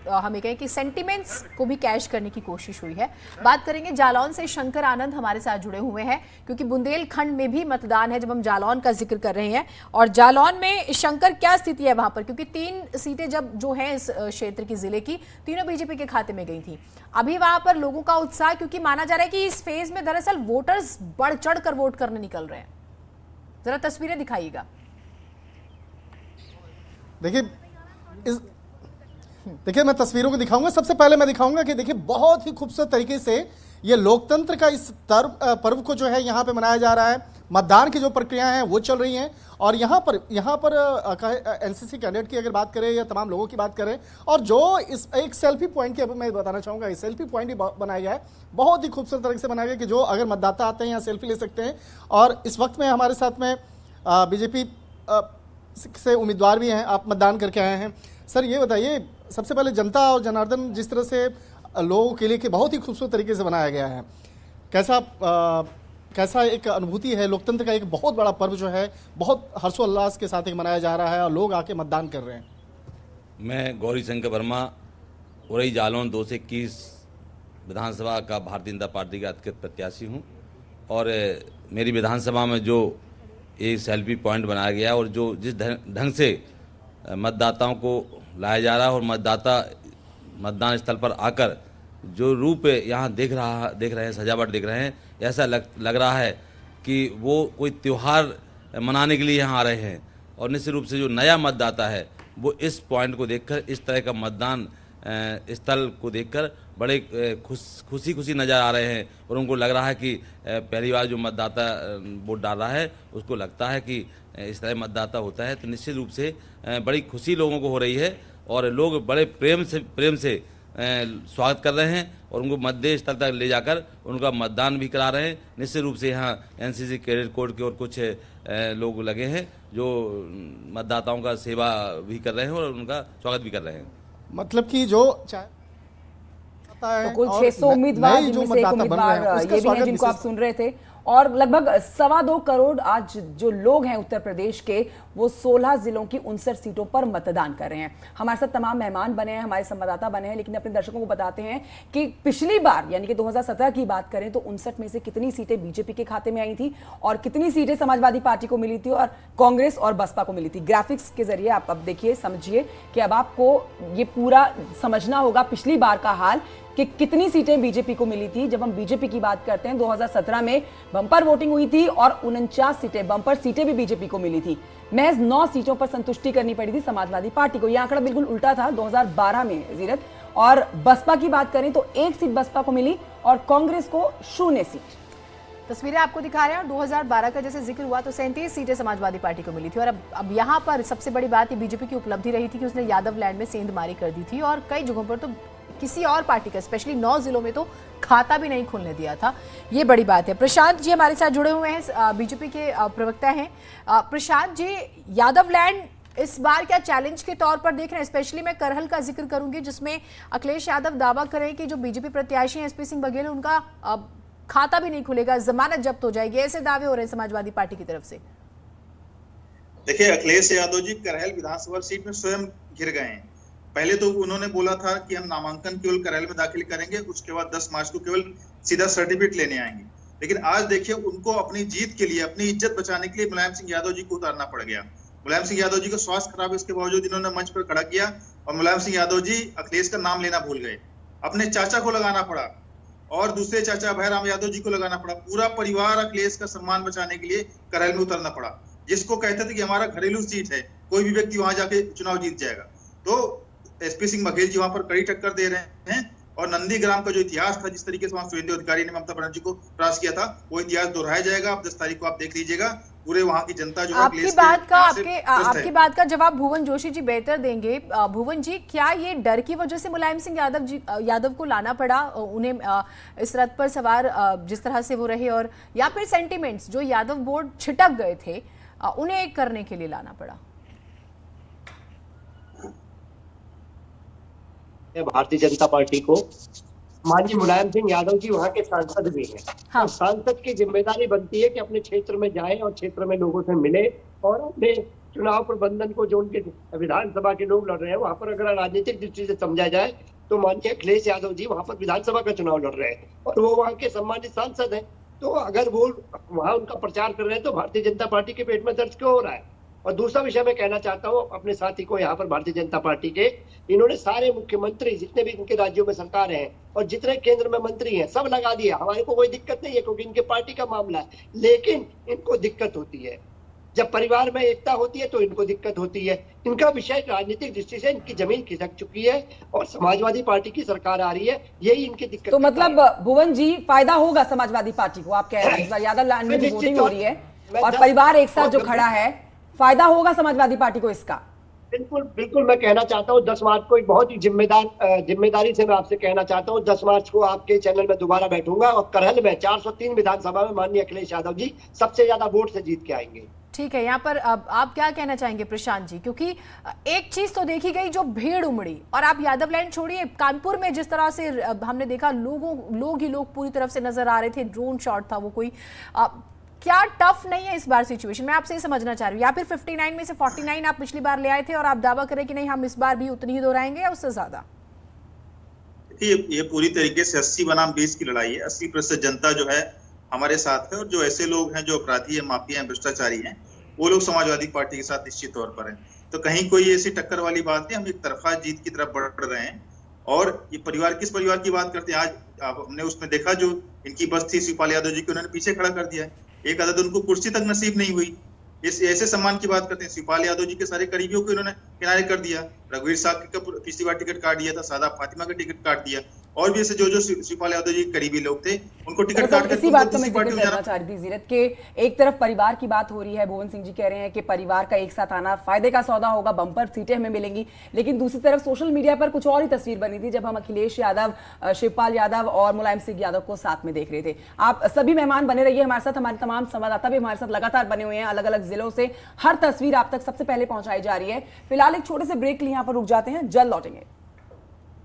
हमें कहें कि सेंटिमेंट्स को भी कैश करने की कोशिश हुई है। बात करेंगे जालौन से, शंकर आनंद हमारे साथ जुड़े हुए हैं क्योंकि बुंदेलखंड में भी मतदान है जब हम जालौन का जिक्र कर रहे हैं। और जालौन में शंकर क्या स्थिति है वहां पर, क्योंकि 3 सीटें जब जो है इस क्षेत्र की जिले की तीनों बीजेपी के खाते में गई थी। अभी वहां पर लोगों का उत्साह, क्योंकि माना जा रहा है कि इस फेज में दरअसल वोटर्स बढ़ चढ़ कर वोट करने निकल रहे हैं। जरा तस्वीरें दिखाइएगा। देखिए मैं तस्वीरों को दिखाऊंगा। सबसे पहले मैं दिखाऊंगा कि देखिए बहुत ही खूबसूरत तरीके से ये लोकतंत्र का इस पर्व को जो है यहाँ पे मनाया जा रहा है। मतदान की जो प्रक्रियाएं हैं वो चल रही हैं और यहाँ पर एनसीसी कैडेट की अगर बात करें या तमाम लोगों की बात करें, और जो इस एक सेल्फी पॉइंट की मैं बताना चाहूँगा, इस सेल्फी पॉइंट भी बनाया गया है, बहुत ही खूबसूरत तरीके से बनाया गया कि जो अगर मतदाता आते हैं यहाँ सेल्फी ले सकते हैं। और इस वक्त में हमारे साथ में बीजेपी से उम्मीदवार भी हैं। आप मतदान करके आए हैं सर, ये बताइए सबसे पहले जनता और जनार्दन जिस तरह से लोगों के लिए कि बहुत ही खूबसूरत तरीके से बनाया गया है, कैसा एक अनुभूति है? लोकतंत्र का एक बहुत बड़ा पर्व जो है बहुत हर्षोल्लास के साथ एक मनाया जा रहा है और लोग आके मतदान कर रहे हैं। मैं गौरी शंकर वर्मा, उरई जालौन 2 से 21 विधानसभा का भारतीय जनता पार्टी का अधिकृत प्रत्याशी हूँ। और मेरी विधानसभा में जो एक सेल्फी पॉइंट बनाया गया और जो जिस ढंग से मतदाताओं को लाया जा रहा है और मतदाता मतदान स्थल पर आकर जो रूप यहाँ देख रहे हैं, सजावट देख रहे हैं, ऐसा लग रहा है कि वो कोई त्यौहार मनाने के लिए यहाँ आ रहे हैं। और निश्चित रूप से जो नया मतदाता है वो इस पॉइंट को देखकर, इस तरह का मतदान स्थल को देखकर बड़े खुशी नज़र आ रहे हैं और उनको लग रहा है कि पहली बार जो मतदाता वोट डाल रहा है उसको लगता है कि इस तरह मतदाता होता है। तो निश्चित रूप से बड़ी खुशी लोगों को हो रही है और लोग बड़े प्रेम से स्वागत कर रहे हैं और उनको मतदेय स्थल तक ले जाकर उनका मतदान भी करा रहे हैं। निश्चित रूप से यहाँ एनसीसी कैडेट कोर के और कुछ लोग लगे हैं जो मतदाताओं का सेवा भी कर रहे हैं और उनका स्वागत भी कर रहे हैं। मतलब कि जो तो कुल 600 उम्मीदवार जिनमें से एक उम्मीदवार ये भी हैं जिनको आप सुन रहे थे, और लगभग 2.25 करोड़ आज जो लोग हैं उत्तर प्रदेश के वो 16 जिलों की 59 सीटों पर मतदान कर रहे हैं। हमारे साथ तमाम मेहमान बने हैं, हमारे संवाददाता बने हैं, लेकिन अपने दर्शकों को बताते हैं कि पिछली बार यानी कि 2017 की बात करें तो 59 में से कितनी सीटें बीजेपी के खाते में आई थी और कितनी सीटें समाजवादी पार्टी को मिली थी और कांग्रेस और बसपा को मिली थी। ग्राफिक्स के जरिए आप अब देखिए, समझिए कि अब आपको ये पूरा समझना होगा पिछली बार का हाल कि कितनी सीटें बीजेपी को मिली थी। जब हम बीजेपी की बात करते हैं 2017 में बम्पर वोटिंग हुई थी और 49 सीटें बम्पर सीटें भी बीजेपी को मिली थी। महज 9 सीटों पर संतुष्टि करनी पड़ी थी समाजवादी पार्टी को। यह आंकड़ा बिल्कुल उल्टा था 2012 में जीरत। और बसपा की बात करें तो 1 सीट बसपा को मिली और कांग्रेस को 0 सीट। तस्वीरें आपको दिखा रहे हैं और 2012 का जैसे जिक्र हुआ तो 37 सीटें समाजवादी पार्टी को मिली थी। और अब यहाँ पर सबसे बड़ी बात ये बीजेपी की उपलब्धि रही थी कि उसने यादव लैंड में सेंधमारी कर दी थी और कई जगहों पर तो किसी और पार्टी का, स्पेशली 9 जिलों में तो खाता भी नहीं खुलने दिया था। ये बड़ी बात है। प्रशांत जी हमारे साथ जुड़े हुए हैं, बीजेपी के प्रवक्ता हैं। प्रशांत जी, यादव लैंड इस बार क्या चैलेंज के तौर पर देख रहे हैं? स्पेशली मैं करहल का जिक्र करूंगी जिसमें अखिलेश यादव दावा करें कि जो बीजेपी प्रत्याशी हैं एसपी सिंह बघेल, उनका खाता भी नहीं खुलेगा, जमानत जब्त हो जाएगी, ऐसे दावे हो रहे हैं समाजवादी पार्टी की तरफ से। देखिए, अखिलेश यादव जी करहल विधानसभा सीट में स्वयं घिर गए हैं। पहले तो उन्होंने बोला था कि हम नामांकन केवल करहल में दाखिल करेंगे, उसके बाद 10 मार्च को केवल सीधा सर्टिफिकेट लेने आएंगे। लेकिन आज देखिए, उनको अपनी जीत के लिए, अपनी इज्जत बचाने के लिए मुलायम सिंह यादव जी को उतारना पड़ गया। मुलायम सिंह यादव जी का स्वास्थ्य खराब है, इसके बावजूद इन्होंने मंच पर खड़ा किया और मुलायम सिंह यादव जी अखिलेश का नाम लेना भूल गए। अपने चाचा को लगाना पड़ा और दूसरे चाचा भैराम यादव जी को लगाना पड़ा। पूरा परिवार अखिलेश का सम्मान बचाने के लिए करहल में उतरना पड़ा, जिसको कहते थे कि हमारा घरेलू सीट है, कोई भी व्यक्ति वहां जाके चुनाव जीत जाएगा। तो एसपी सिंह बघेल जी वहां पर कड़ी टक्कर दे रहे हैं और नंदीग्राम का जो इतिहास था, जिस तरीके से वहां सुवेंदु अधिकारी ने ममता बनर्जी को परास्त किया था, वो इतिहास दोहराया जाएगा। अब 10 तारीख को आप देख लीजिएगा, पूरे वहां की जनता जो आपकी बात का जवाब भुवन जोशी जी बेहतर देंगे। भुवन जी, क्या ये डर की वजह से मुलायम सिंह यादव को लाना पड़ा, उन्हें इस रथ पर सवार जिस तरह से वो रहे, और या फिर सेंटिमेंट्स जो यादव बोर्ड छिटक गए थे उन्हें करने के लिए लाना पड़ा? भारतीय जनता पार्टी को माननीय मुलायम सिंह यादव जी वहाँ के सांसद भी हैं। हाँ। तो सांसद की जिम्मेदारी बनती है कि अपने क्षेत्र में जाए और क्षेत्र में लोगों से मिले और अपने चुनाव प्रबंधन को जो उनके विधानसभा के लोग लड़ रहे हैं वहां पर अगर राजनीतिक दृष्टि से समझा जाए तो माननीय अखिलेश यादव जी वहां पर विधानसभा का चुनाव लड़ रहे हैं और वो वहां के सम्मानित सांसद हैं। तो अगर वो वहां उनका प्रचार कर रहे हैं तो भारतीय जनता पार्टी के पेट में दर्द क्यों हो रहा है? और दूसरा विषय मैं कहना चाहता हूँ अपने साथी को यहाँ पर, भारतीय जनता पार्टी के, इन्होंने सारे मुख्यमंत्री जितने भी इनके राज्यों में सरकार हैं और जितने केंद्र में मंत्री हैं सब लगा दिया। हमारे को कोई दिक्कत नहीं है क्योंकि इनके पार्टी का मामला है, लेकिन इनको दिक्कत होती है जब परिवार में एकता होती है तो इनको दिक्कत होती है। इनका विषय राजनीतिक दृष्टि से इनकी जमीन खिसक चुकी है और समाजवादी पार्टी की सरकार आ रही है, यही इनकी दिक्कत। तो मतलब भुवन जी फायदा होगा समाजवादी पार्टी को, आप कह रहे हैं इस बार यादव लैंड में जो वोटिंग हो रही है और परिवार एक साथ जो खड़ा है, फायदा होगा समाजवादी पार्टी को इसका? बिल्कुल बिल्कुल, मैं कहना चाहता हूँ 10 मार्च को एक बहुत ही जिम्मेदारी से मैं आपसे कहना चाहता हूँ, 10 मार्च को आपके चैनल में दोबारा बैठूंगा और करहल में 403 विधानसभा में माननीय अखिलेश यादव जी सबसे ज्यादा वोट से जीत के आएंगे। ठीक है, यहाँ पर आप क्या कहना चाहेंगे प्रशांत जी? क्योंकि एक चीज तो देखी गई जो भीड़ उमड़ी, और आप यादव लैंड छोड़िए, कानपुर में जिस तरह से हमने देखा लोग ही लोग पूरी तरफ से नजर आ रहे थे, ड्रोन शॉट था वो कोई, क्या टफ नहीं है इस बार सिचुएशन? मैं आपसे ये समझना चाह रही हूँ, या फिर 59 में से 49 आप पिछली बार ले आए थे और आप दावा करें कि नहीं हम इस बार भी उतनी ही दोहराएंगे या उससे ज्यादा? ये पूरी तरीके से 80 बनाम 20 की लड़ाई है। 80% जनता जो है हमारे साथ है और जो ऐसे लोग हैं जो अपराधी है, माफिया हैं, भ्रष्टाचारी हैं, वो लोग समाजवादी पार्टी के साथ निश्चित तौर पर हैं। तो कहीं कोई ऐसी टक्कर वाली बात नहीं, हम एक तरफा जीत की तरफ बढ़ रहे हैं। और ये परिवार, किस परिवार की बात करते हैं? आज हमने उसमें देखा जो इनकी बस थी शिवपाल यादव जी की, उन्होंने पीछे खड़ा कर दिया है। एक आदत उनको कुर्सी तक नसीब नहीं हुई। इस ऐसे सम्मान की बात करते हैं, शिवपाल यादव जी के सारे करीबियों को इन्होंने किनारे कर दिया। रघुवीर साहब का पिछली बार टिकट काट दिया था, सादा फातिमा का टिकट काट दिया, और भी ऐसे जो शिवपाल यादव जी करीबी लोग थे उनको टिकट काट इसी बात को मैं करना चाह रही थी जीरत के, एक तरफ परिवार की बात हो रही है, भुवन सिंह जी कह रहे हैं कि परिवार का एक साथ आना फायदे का सौदा होगा, बम्पर सीटें हमें मिलेंगी, लेकिन दूसरी तरफ सोशल मीडिया पर कुछ और ही तस्वीर बनी थी जब हम अखिलेश यादव, शिवपाल यादव और मुलायम सिंह यादव को साथ में देख रहे थे। आप सभी मेहमान बने रहिए हमारे साथ, हमारे तमाम संवाददाता भी हमारे साथ लगातार बने हुए हैं अलग अलग जिलों से, हर तस्वीर आप तक सबसे पहले पहुंचाई जा रही है। फिलहाल एक छोटे से ब्रेक लिए यहाँ पर रुक जाते हैं, जल्द लौटेंगे।